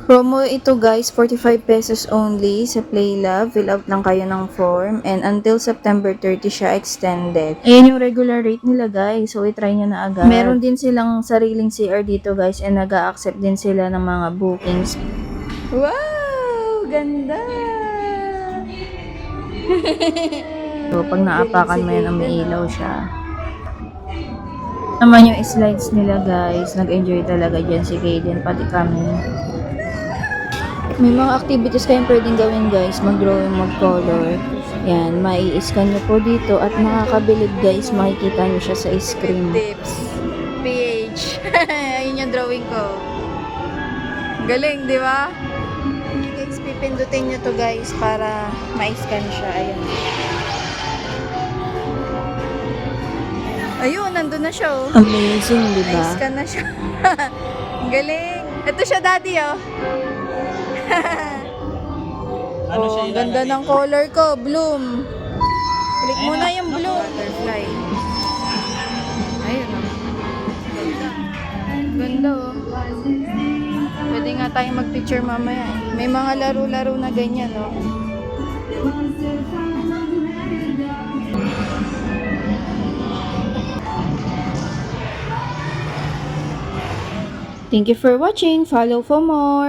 Promo ito guys, 45 pesos only sa PlayLove. Fill out lang kayo ng form and until September 30 siya extended. Ayan yung regular rate nila guys, so i-try nyo na agad. Meron din silang sariling CR dito guys and nag-a-accept din sila ng mga bookings. Wow! Ganda! So pag naapakan mo yan, umiilaw siya. Naman yung slides nila guys, nag-enjoy talaga dyan si Kaden, pati kami. May mga activities kayong pwedeng gawin guys, mag-drawing, mag-color. Yan, mai-scan nyo po dito at makakabilib guys, makikita nyo siya sa screen. Tips, PH. Ayun yung drawing ko. Galing, di ba? Guys, pipindutin nyo to guys para ma-scan siya. Ayun. Ayun, nandun na siya oh. Amazing, di ba? Na-scan na siya. Galing. Ito siya daddy oh. Ano Oh, siya ang ganda ng color ko, bloom. Click mo na yung bloom. Butterfly. Ayun oh. Ganda oh. Pwede nga tayong mag-picture mamaya eh. May mga laro-laro na ganyan oh. Thank you for watching. Follow for more.